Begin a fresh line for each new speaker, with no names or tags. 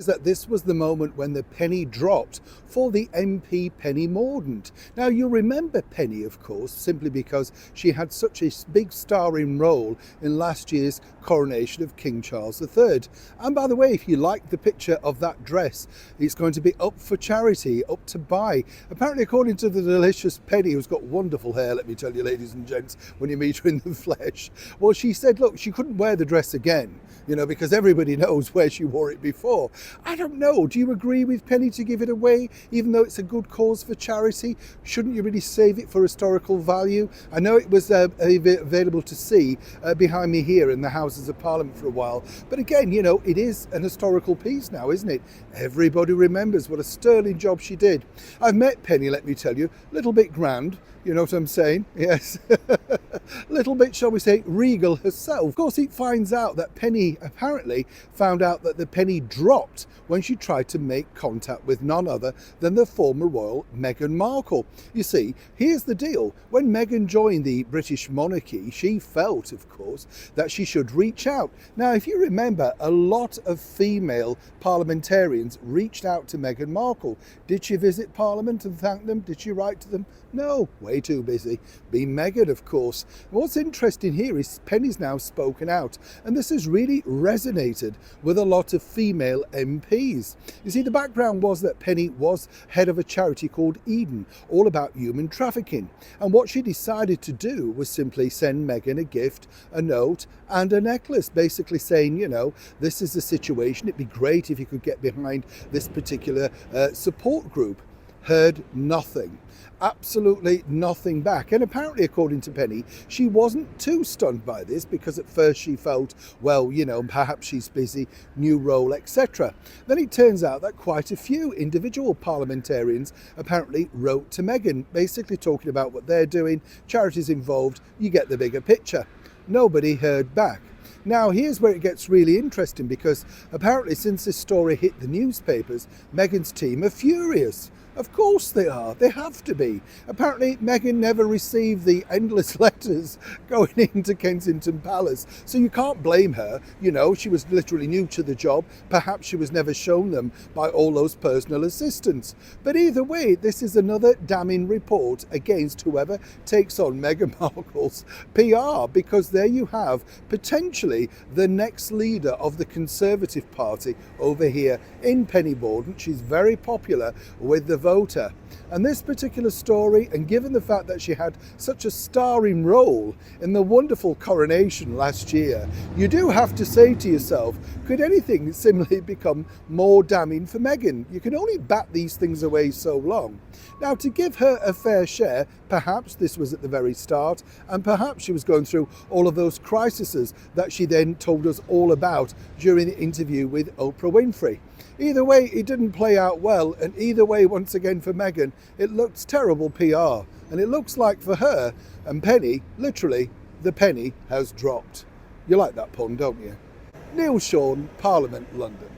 Is that this was the moment when the penny dropped for the MP Penny Mordaunt. Now you remember Penny, of course, simply because she had such a big starring role in last year's coronation of King Charles III. And by the way, if you like the picture of that dress, it's going to be up for charity, up to buy. Apparently, according to the delicious Penny, who's got wonderful hair, let me tell you, ladies and gents, when you meet her in the flesh. Well, she said, look, she couldn't wear the dress again, because everybody knows where she wore it before. I don't know. Do you agree with Penny to give it away, even though it's a good cause for charity? Shouldn't you really save it for historical value? I know it was available to see behind me here in the Houses of Parliament for a while. But again, it is an historical piece now, isn't it? Everybody remembers what a sterling job she did. I've met Penny, let me tell you, a little bit grand. You know what I'm saying? Yes. Little bit, shall we say, regal herself. Of course, he finds out that Penny apparently found out that the penny dropped when she tried to make contact with none other than the former royal Meghan Markle. You see, here's the deal. When Meghan joined the British monarchy, she felt, of course, that she should reach out. Now, if you remember, a lot of female parliamentarians reached out to Meghan Markle. Did she visit Parliament and thank them? Did she write to them? No, way too busy. Being Meghan, of course. What's interesting here is Penny's now spoken out, and this has really resonated with a lot of female MPs. You see, the background was that Penny was head of a charity called Eden, all about human trafficking. And what she decided to do was simply send Meghan a gift, a note, and a necklace, basically saying, this is the situation. It'd be great if you could get behind this particular support group. Heard nothing. Absolutely nothing back. And apparently, according to Penny, she wasn't too stunned by this, because at first she felt, well, perhaps she's busy, new role, etc. Then it turns out that quite a few individual parliamentarians apparently wrote to Meghan, basically talking about what they're doing, charities involved, you get the bigger picture. Nobody heard back. Now, here's where it gets really interesting, because apparently since this story hit the newspapers, Meghan's team are furious. Of course they are. They have to be. Apparently, Meghan never received the endless letters going into Kensington Palace. So you can't blame her. She was literally new to the job. Perhaps she was never shown them by all those personal assistants. But either way, this is another damning report against whoever takes on Meghan Markle's PR, because there you have potentially the next leader of the Conservative Party over here in Penny Mordaunt. She's very popular with the voter. And this particular story, and given the fact that she had such a starring role in the wonderful coronation last year, you do have to say to yourself, could anything similarly become more damning for Meghan? You can only bat these things away so long. Now, to give her a fair share, perhaps this was at the very start, and perhaps she was going through all of those crises that she then told us all about during the interview with Oprah Winfrey. Either way, it didn't play out well, and either way, once again for Meghan, it looks terrible PR. And it looks like for her and Penny, literally, the penny has dropped. You like that pun, don't you? Neil Sean, Parliament, London.